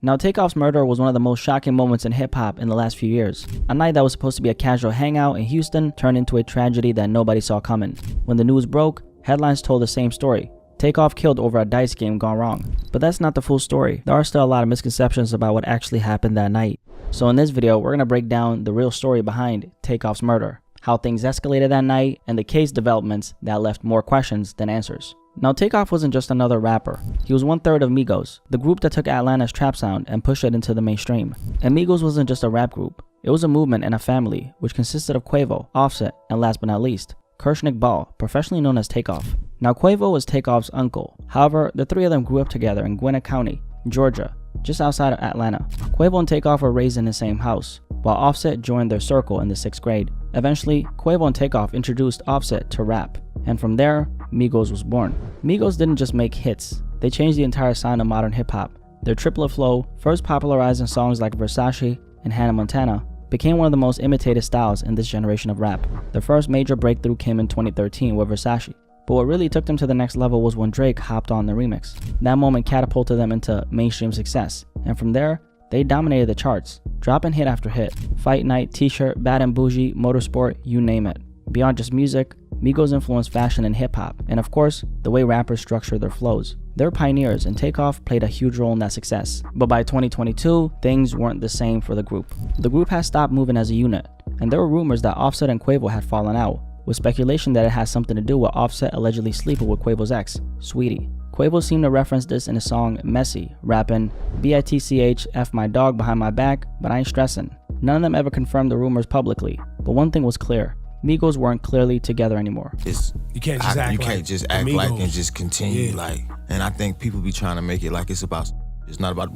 Now, Takeoff's murder was one of the most shocking moments in hip-hop in the last few years. A night that was supposed to be a casual hangout in Houston turned into a tragedy that nobody saw coming. When the news broke, headlines told the same story. Takeoff killed over a dice game gone wrong. But that's not the full story. There are still a lot of misconceptions about what actually happened that night. So in this video, we're going to break down the real story behind Takeoff's murder, how things escalated that night, and the case developments that left more questions than answers. Now, Takeoff wasn't just another rapper. He was one-third of Migos, the group that took Atlanta's trap sound and pushed it into the mainstream. And Migos wasn't just a rap group. It was a movement and a family, which consisted of Quavo, Offset, and last but not least, Kershnick Ball, professionally known as Takeoff. Now, Quavo was Takeoff's uncle. However, the three of them grew up together in Gwinnett County, Georgia, just outside of Atlanta. Quavo and Takeoff were raised in the same house, while Offset joined their circle in the 6th grade. Eventually, Quavo and Takeoff introduced Offset to rap, and from there, Migos was born. Migos didn't just make hits, they changed the entire sound of modern hip-hop. Their triplet flow, first popularized in songs like Versace and Hannah Montana, became one of the most imitated styles in this generation of rap. Their first major breakthrough came in 2013 with Versace. But what really took them to the next level was when Drake hopped on the remix. That moment catapulted them into mainstream success, and from there, they dominated the charts, dropping hit after hit. Fight Night, T-shirt, Bad and Bougie, Motorsport, you name it. Beyond just music, Migos influenced fashion and hip-hop, and of course, the way rappers structure their flows. They're pioneers, and Takeoff played a huge role in that success. But by 2022, things weren't the same for the group. The group had stopped moving as a unit, and there were rumors that Offset and Quavo had fallen out, with speculation that it had something to do with Offset allegedly sleeping with Quavo's ex, Sweetie. Quavo seemed to reference this in his song Messy, rapping, "BITCH, F my dog behind my back, but I ain't stressing." None of them ever confirmed the rumors publicly, but one thing was clear. Migos weren't clearly together anymore. You can't just act like and just continue like. And I think people be trying to make it like it's not about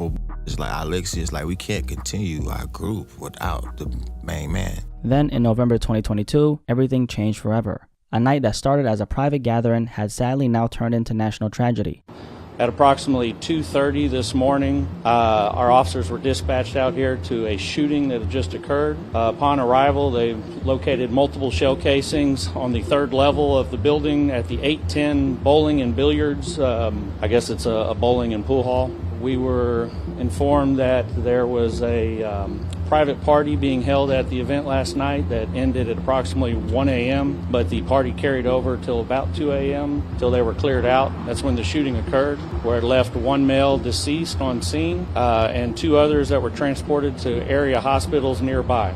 it's like Alexis. It's like we can't continue our group without the main man. Then in November 2022, everything changed forever. A night that started as a private gathering had sadly now turned into national tragedy. At approximately 2:30 this morning, our officers were dispatched out here to a shooting that had just occurred. Upon arrival, they located multiple shell casings on the 3rd level of the building at the 810 Bowling and Billiards. I guess it's a bowling and pool hall. We were informed that there was a private party being held at the event last night that ended at approximately 1 a.m., but the party carried over till about 2 a.m. till they were cleared out. That's when the shooting occurred, where it left one male deceased on scene and 2 others that were transported to area hospitals nearby.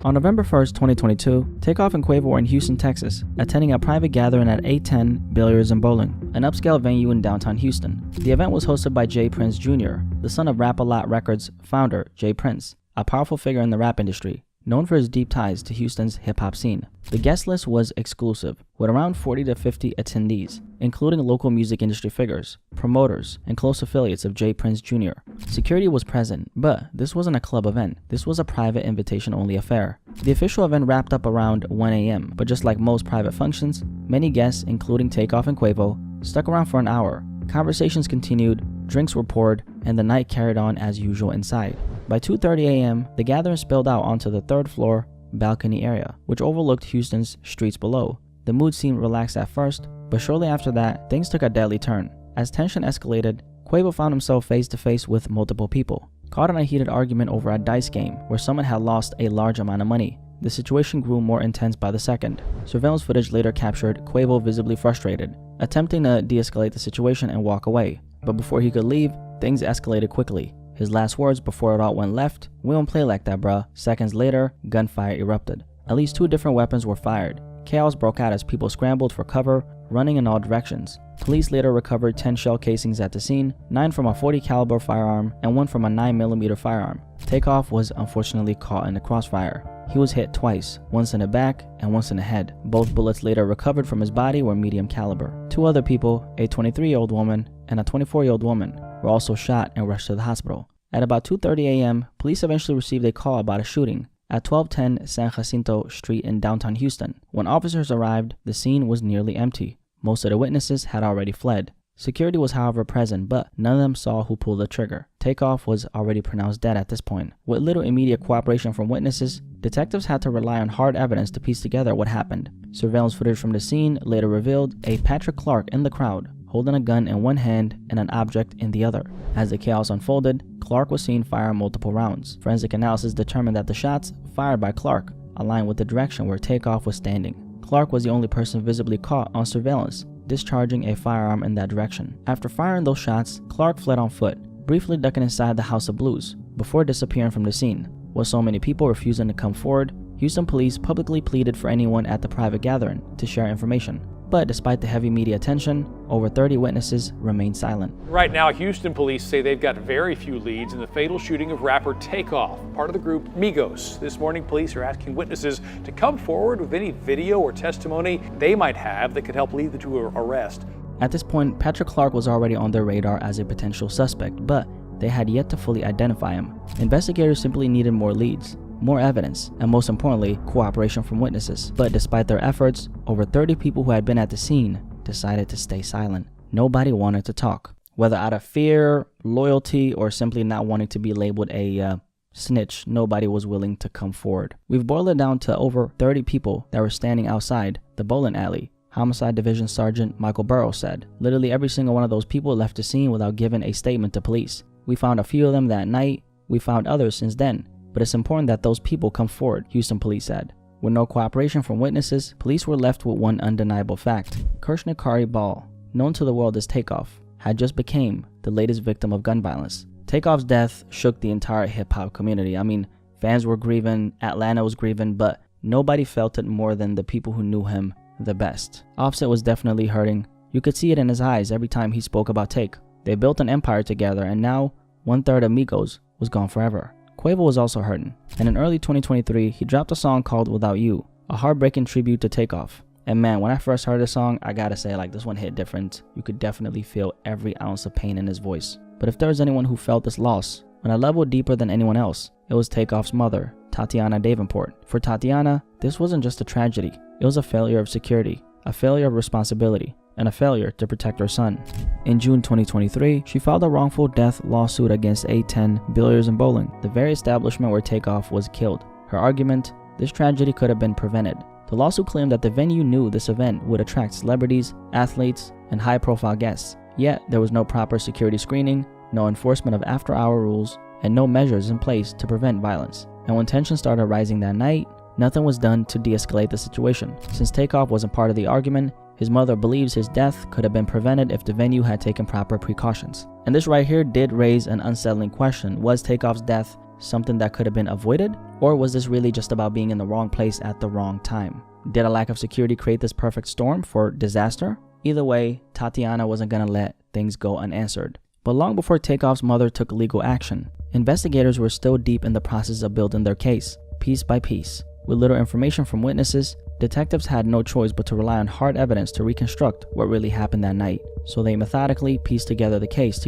On November 1st, 2022, Takeoff and Quavo were in Houston, Texas, attending a private gathering at 810 Billiards and Bowling, an upscale venue in downtown Houston. The event was hosted by Jay Prince Jr., the son of Rap-A-Lot Records founder Jay Prince, a powerful figure in the rap industry, known for his deep ties to Houston's hip-hop scene. The guest list was exclusive, with around 40 to 50 attendees, including local music industry figures, promoters, and close affiliates of Jay Prince Jr. Security was present, but this wasn't a club event. This was a private invitation-only affair. The official event wrapped up around 1 a.m., but just like most private functions, many guests, including Takeoff and Quavo, stuck around for an hour. Conversations continued, drinks were poured, and the night carried on as usual inside. By 2:30 a.m., the gathering spilled out onto the 3rd floor balcony area, which overlooked Houston's streets below. The mood seemed relaxed at first, but shortly after that, things took a deadly turn. As tension escalated, Quavo found himself face to face with multiple people, caught in a heated argument over a dice game where someone had lost a large amount of money. The situation grew more intense by the second. Surveillance footage later captured Quavo visibly frustrated, attempting to de-escalate the situation and walk away. But before he could leave, things escalated quickly. His last words before it all went left, "We don't play like that, bruh." Seconds later, gunfire erupted. At least 2 different weapons were fired. Chaos broke out as people scrambled for cover, running in all directions. Police later recovered 10 shell casings at the scene, 9 from a .40 caliber firearm and 1 from a 9mm firearm. Takeoff was unfortunately caught in the crossfire. He was hit twice, once in the back and once in the head. Both bullets later recovered from his body were medium caliber. 2 other people, a 23-year-old woman and a 24-year-old woman, were also shot and rushed to the hospital. At about 2:30 a.m., police eventually received a call about a shooting at 1210 San Jacinto Street in downtown Houston. When officers arrived, the scene was nearly empty. Most of the witnesses had already fled. Security was however present, but none of them saw who pulled the trigger. Takeoff was already pronounced dead at this point. With little immediate cooperation from witnesses, detectives had to rely on hard evidence to piece together what happened. Surveillance footage from the scene later revealed a Patrick Clark in the crowd, holding a gun in one hand and an object in the other. As the chaos unfolded, Clark was seen firing multiple rounds. Forensic analysis determined that the shots fired by Clark aligned with the direction where Takeoff was standing. Clark was the only person visibly caught on surveillance, discharging a firearm in that direction. After firing those shots, Clark fled on foot, briefly ducking inside the House of Blues, before disappearing from the scene. With so many people refusing to come forward, Houston police publicly pleaded for anyone at the private gathering to share information. But despite the heavy media attention, over 30 witnesses remained silent. Right now, Houston police say they've got very few leads in the fatal shooting of rapper Takeoff, part of the group Migos. This morning, police are asking witnesses to come forward with any video or testimony they might have that could help lead them to an arrest. At this point, Patrick Clark was already on their radar as a potential suspect, but they had yet to fully identify him. Investigators simply needed more leads, more evidence, and most importantly, cooperation from witnesses. But despite their efforts, over 30 people who had been at the scene decided to stay silent. Nobody wanted to talk. Whether out of fear, loyalty, or simply not wanting to be labeled a snitch, nobody was willing to come forward. We've boiled it down to over 30 people that were standing outside the bowling alley. Homicide Division Sergeant Michael Burrows said, "Literally every single one of those people left the scene without giving a statement to police. We found a few of them that night. We found others since then. But it's important that those people come forward," Houston police said. With no cooperation from witnesses, police were left with one undeniable fact. Kirshnikari Ball, known to the world as Takeoff, had just become the latest victim of gun violence. Takeoff's death shook the entire hip-hop community. I mean, fans were grieving, Atlanta was grieving, but nobody felt it more than the people who knew him the best. Offset was definitely hurting. You could see it in his eyes every time he spoke about Take. They built an empire together, and now 1/3 of Migos was gone forever. Quavo was also hurting, and in early 2023, he dropped a song called Without You, a heartbreaking tribute to Takeoff. And man, when I first heard the song, I gotta say, this one hit different. You could definitely feel every ounce of pain in his voice. But if there was anyone who felt this loss on a level deeper than anyone else, it was Takeoff's mother, Tatiana Davenport. For Tatiana, this wasn't just a tragedy. It was a failure of security, a failure of responsibility, and a failure to protect her son. In June 2023, she filed a wrongful death lawsuit against A10 Billiards and Bowling, the very establishment where Takeoff was killed. Her argument, this tragedy could have been prevented. The lawsuit claimed that the venue knew this event would attract celebrities, athletes, and high-profile guests. Yet, there was no proper security screening, no enforcement of after-hour rules, and no measures in place to prevent violence. And when tensions started rising that night, nothing was done to de-escalate the situation. Since Takeoff wasn't part of the argument, his mother believes his death could have been prevented if the venue had taken proper precautions. And this right here did raise an unsettling question. Was Takeoff's death something that could have been avoided? Or was this really just about being in the wrong place at the wrong time? Did a lack of security create this perfect storm for disaster? Either way, Tatiana wasn't gonna let things go unanswered. But long before Takeoff's mother took legal action, investigators were still deep in the process of building their case, piece by piece. With little information from witnesses, detectives had no choice but to rely on hard evidence to reconstruct what really happened that night. So they methodically pieced together the case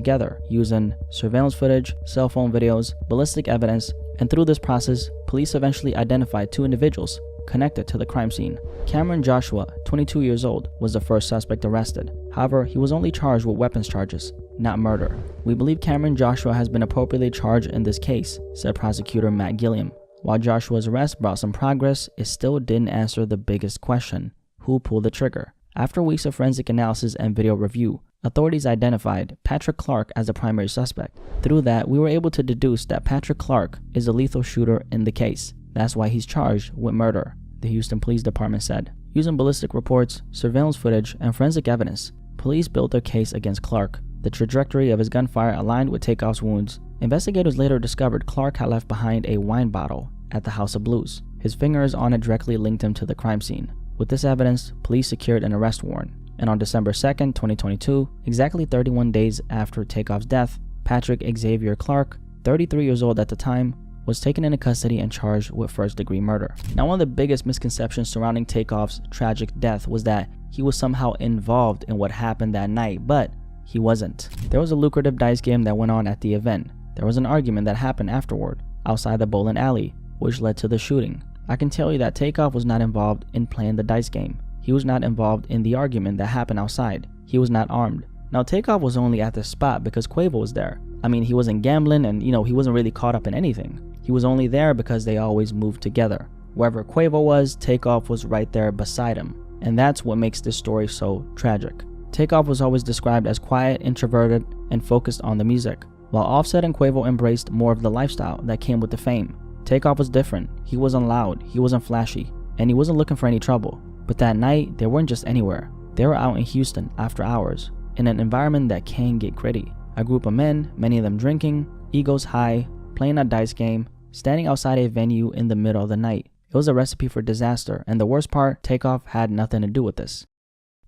using surveillance footage, cell phone videos, ballistic evidence, and through this process, police eventually identified 2 individuals connected to the crime scene. Cameron Joshua, 22 years old, was the first suspect arrested. However, he was only charged with weapons charges, not murder. "We believe Cameron Joshua has been appropriately charged in this case," said prosecutor Matt Gilliam. While Joshua's arrest brought some progress, it still didn't answer the biggest question: who pulled the trigger? After weeks of forensic analysis and video review, authorities identified Patrick Clark as the primary suspect. Through that, we were able to deduce that Patrick Clark is the lethal shooter in the case. That's why he's charged with murder, the Houston Police Department said. Using ballistic reports, surveillance footage, and forensic evidence, police built their case against Clark. The trajectory of his gunfire aligned with Takeoff's wounds. Investigators later discovered Clark had left behind a wine bottle at the House of Blues. His fingers on it directly linked him to the crime scene. With this evidence, police secured an arrest warrant. And on December 2nd, 2022, exactly 31 days after Takeoff's death, Patrick Xavier Clark, 33 years old at the time, was taken into custody and charged with first-degree murder. Now, one of the biggest misconceptions surrounding Takeoff's tragic death was that he was somehow involved in what happened that night, but he wasn't. There was a lucrative dice game that went on at the event. There was an argument that happened afterward, outside the bowling alley, which led to the shooting. I can tell you that Takeoff was not involved in playing the dice game. He was not involved in the argument that happened outside. He was not armed. Now, Takeoff was only at the spot because Quavo was there. I mean, he wasn't gambling and, he wasn't really caught up in anything. He was only there because they always moved together. Wherever Quavo was, Takeoff was right there beside him. And that's what makes this story so tragic. Takeoff was always described as quiet, introverted, and focused on the music, while Offset and Quavo embraced more of the lifestyle that came with the fame. Takeoff was different. He wasn't loud, he wasn't flashy, and he wasn't looking for any trouble. But that night, they weren't just anywhere. They were out in Houston after hours, in an environment that can get gritty. A group of men, many of them drinking, egos high, playing a dice game, standing outside a venue in the middle of the night. It was a recipe for disaster, and the worst part, Takeoff had nothing to do with this.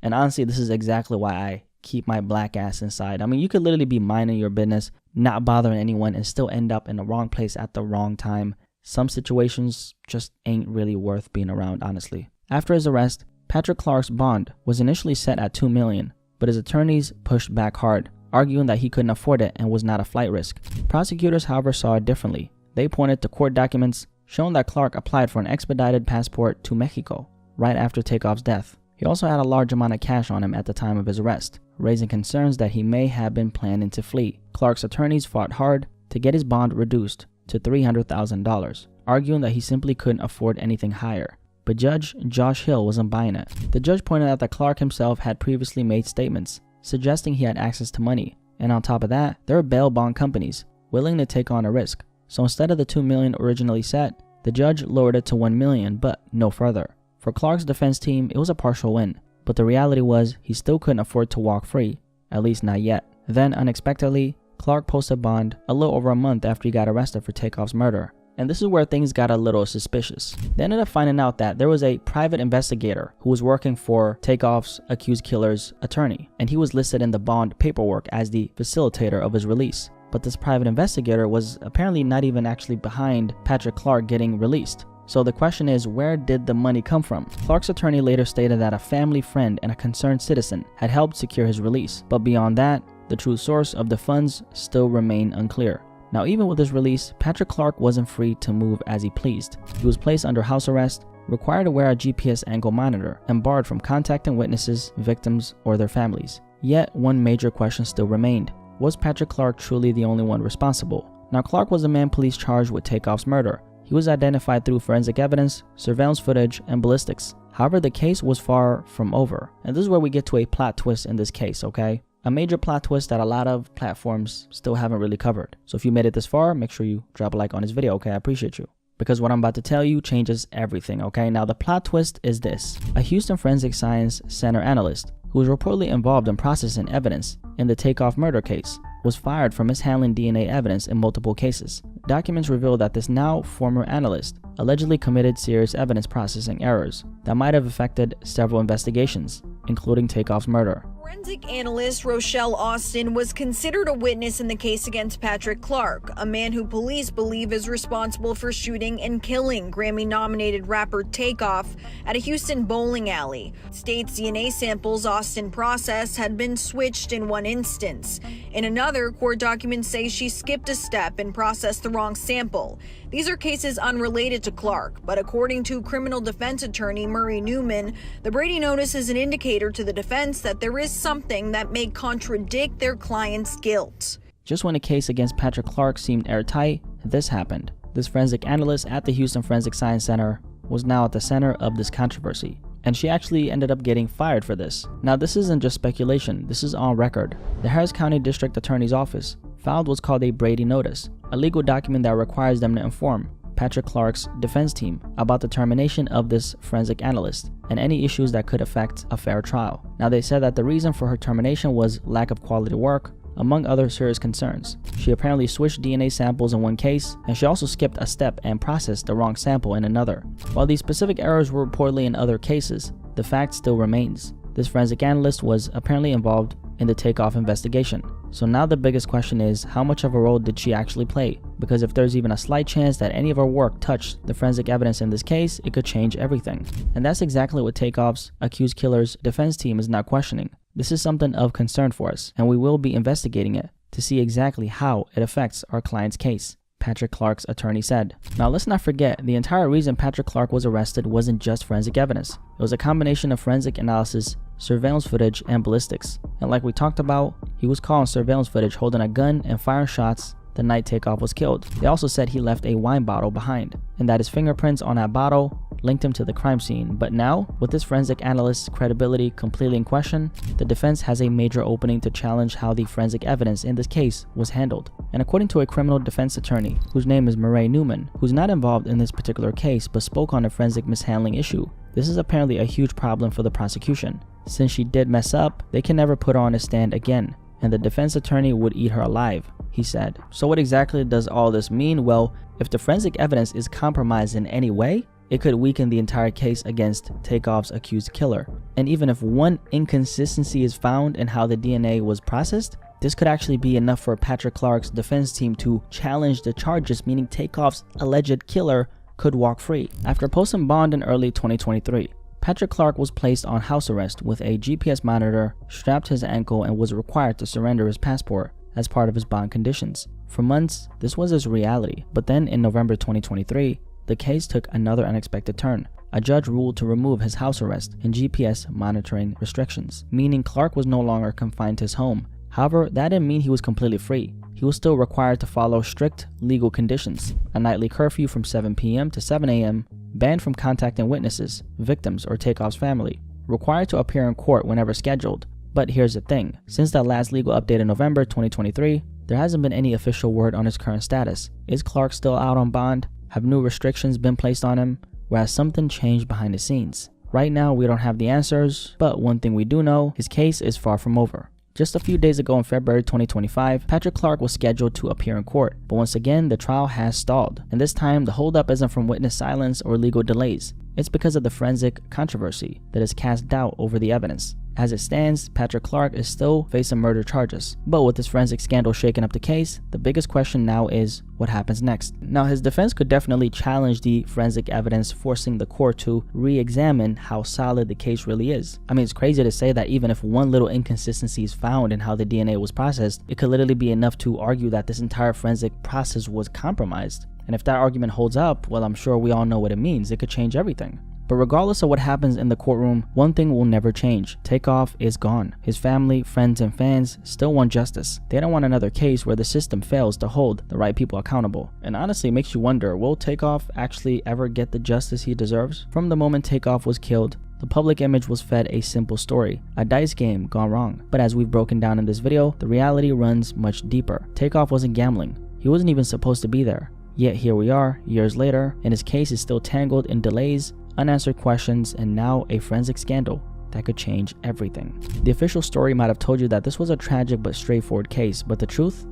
And honestly, this is exactly why I keep my black ass inside. I mean, you could literally be minding your business, not bothering anyone, and still end up in the wrong place at the wrong time. Some situations just ain't really worth being around, honestly. After his arrest, Patrick Clark's bond was initially set at $2 million, but his attorneys pushed back hard, arguing that he couldn't afford it and was not a flight risk. Prosecutors, however, saw it differently. They pointed to court documents showing that Clark applied for an expedited passport to Mexico right after Takeoff's death. He also had a large amount of cash on him at the time of his arrest, raising concerns that he may have been planning to flee. Clark's attorneys fought hard to get his bond reduced to $300,000, arguing that he simply couldn't afford anything higher. But Judge Josh Hill wasn't buying it. The judge pointed out that Clark himself had previously made statements suggesting he had access to money, and on top of that, there were bail bond companies willing to take on a risk. So instead of the $2 million originally set, the judge lowered it to $1 million, but no further. For Clark's defense team, it was a partial win, but the reality was he still couldn't afford to walk free, at least not yet. Then, unexpectedly, Clark posted bond a little over a month after he got arrested for Takeoff's murder. And this is where things got a little suspicious. They ended up finding out that there was a private investigator who was working for Takeoff's accused killer's attorney, and he was listed in the bond paperwork as the facilitator of his release. But this private investigator was apparently not even actually behind Patrick Clark getting released. So the question is, where did the money come from? Clark's attorney later stated that a family friend and a concerned citizen had helped secure his release, but beyond that, the true source of the funds still remain unclear. Now, even with his release, Patrick Clark wasn't free to move as he pleased. He was placed under house arrest, required to wear a GPS ankle monitor, and barred from contacting witnesses, victims, or their families. Yet, one major question still remained. Was Patrick Clark truly the only one responsible? Now, Clark was the man police charged with Takeoff's murder. He was identified through forensic evidence, surveillance footage, and ballistics. However, the case was far from over. And this is where we get to a plot twist in this case, okay? A major plot twist that a lot of platforms still haven't really covered. So if you made it this far, make sure you drop a like on this video, okay? I appreciate you. Because what I'm about to tell you changes everything, okay? Now, the plot twist is this. A Houston Forensic Science Center analyst who was reportedly involved in processing evidence in the Takeoff murder case was fired for mishandling DNA evidence in multiple cases. Documents reveal that this now former analyst allegedly committed serious evidence processing errors that might have affected several investigations, including Takeoff's murder. Forensic analyst Rochelle Austin was considered a witness in the case against Patrick Clark, a man who police believe is responsible for shooting and killing Grammy-nominated rapper Takeoff at a Houston bowling alley. State's DNA samples Austin processed had been switched in one instance. In another, court documents say she skipped a step and processed the wrong sample. These are cases unrelated to Clark, but according to criminal defense attorney Murray Newman, the Brady notice is an indicator to the defense that there is something that may contradict their client's guilt. Just when the case against Patrick Clark seemed airtight, this happened. This forensic analyst at the Houston Forensic Science Center was now at the center of this controversy, and she actually ended up getting fired for this. Now, this isn't just speculation, this is on record. The Harris County District Attorney's Office filed what's called a Brady notice, a legal document that requires them to inform Patrick Clark's defense team about the termination of this forensic analyst and any issues that could affect a fair trial. Now, they said that the reason for her termination was lack of quality work, among other serious concerns. She apparently switched DNA samples in one case, and she also skipped a step and processed the wrong sample in another. While these specific errors were reportedly in other cases, the fact still remains. This forensic analyst was apparently involved in the Takeoff investigation. So now the biggest question is, how much of a role did she actually play? Because if there's even a slight chance that any of her work touched the forensic evidence in this case, it could change everything. And that's exactly what Takeoff's accused killer's defense team is now questioning. This is something of concern for us, and we will be investigating it to see exactly how it affects our client's case, Patrick Clark's attorney said. Now, let's not forget, the entire reason Patrick Clark was arrested wasn't just forensic evidence. It was a combination of forensic analysis, surveillance footage, and ballistics. And like we talked about, he was caught on surveillance footage holding a gun and firing shots the night Takeoff was killed. They also said he left a wine bottle behind, and that his fingerprints on that bottle linked him to the crime scene. But now, with this forensic analyst's credibility completely in question, the defense has a major opening to challenge how the forensic evidence in this case was handled. And according to a criminal defense attorney, whose name is Murray Newman, who's not involved in this particular case but spoke on a forensic mishandling issue, this is apparently a huge problem for the prosecution. Since she did mess up, they can never put her on a stand again, and the defense attorney would eat her alive, he said. So what exactly does all this mean? Well, if the forensic evidence is compromised in any way, it could weaken the entire case against Takeoff's accused killer. And even if one inconsistency is found in how the DNA was processed, this could actually be enough for Patrick Clark's defense team to challenge the charges, meaning Takeoff's alleged killer could walk free. After posting bond in early 2023, Patrick Clark was placed on house arrest with a GPS monitor strapped to his ankle and was required to surrender his passport as part of his bond conditions. For months, this was his reality, but then in November 2023, the case took another unexpected turn. A judge ruled to remove his house arrest and GPS monitoring restrictions, meaning Clark was no longer confined to his home. However, that didn't mean he was completely free. He was still required to follow strict legal conditions: a nightly curfew from 7 p.m. to 7 a.m., banned from contacting witnesses, victims, or Takeoff's family, required to appear in court whenever scheduled. But here's the thing, since that last legal update in November 2023, there hasn't been any official word on his current status. Is Clark still out on bond? Have new restrictions been placed on him? Or has something changed behind the scenes? Right now, we don't have the answers, but one thing we do know, his case is far from over. Just a few days ago in February 2025, Patrick Clark was scheduled to appear in court, but once again, the trial has stalled. And this time, the holdup isn't from witness silence or legal delays. It's because of the forensic controversy that has cast doubt over the evidence. As it stands, Patrick Clark is still facing murder charges. But with this forensic scandal shaking up the case, the biggest question now is what happens next. Now, his defense could definitely challenge the forensic evidence, forcing the court to re-examine how solid the case really is. I mean, it's crazy to say that even if one little inconsistency is found in how the DNA was processed, it could literally be enough to argue that this entire forensic process was compromised. And if that argument holds up, well, I'm sure we all know what it means. It could change everything. But regardless of what happens in the courtroom, one thing will never change. Takeoff is gone. His family, friends, and fans still want justice. They don't want another case where the system fails to hold the right people accountable. And honestly, it makes you wonder, will Takeoff actually ever get the justice he deserves? From the moment Takeoff was killed, the public image was fed a simple story, a dice game gone wrong. But as we've broken down in this video, the reality runs much deeper. Takeoff wasn't gambling. He wasn't even supposed to be there. Yet here we are, years later, and his case is still tangled in delays, unanswered questions, and now a forensic scandal that could change everything. The official story might have told you that this was a tragic but straightforward case, but the truth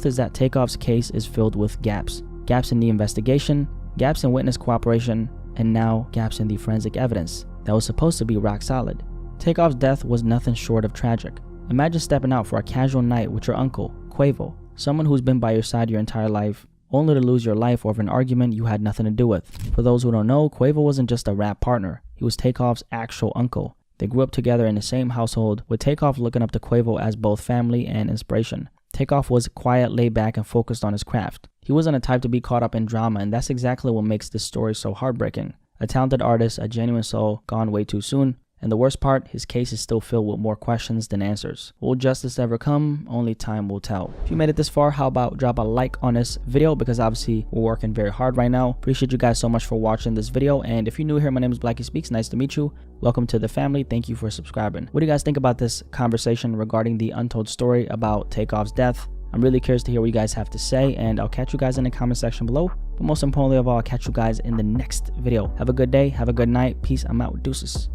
is that Takeoff's case is filled with gaps. Gaps in the investigation, gaps in witness cooperation, and now gaps in the forensic evidence that was supposed to be rock solid. Takeoff's death was nothing short of tragic. Imagine stepping out for a casual night with your uncle, Quavo, someone who's been by your side your entire life, only to lose your life over an argument you had nothing to do with. For those who don't know, Quavo wasn't just a rap partner. He was Takeoff's actual uncle. They grew up together in the same household, with Takeoff looking up to Quavo as both family and inspiration. Takeoff was quiet, laid back, and focused on his craft. He wasn't a type to be caught up in drama, and that's exactly what makes this story so heartbreaking. A talented artist, a genuine soul, gone way too soon. And the worst part, his case is still filled with more questions than answers. Will justice ever come? Only time will tell. If you made it this far, how about drop a like on this video, because obviously we're working very hard right now. Appreciate you guys so much for watching this video. And if you're new here, my name is Blackie Speaks. Nice to meet you. Welcome to the family. Thank you for subscribing. What do you guys think about this conversation regarding the untold story about Takeoff's death? I'm really curious to hear what you guys have to say, and I'll catch you guys in the comment section below. But most importantly of all, I'll catch you guys in the next video. Have a good day. Have a good night. Peace. I'm out. Deuces.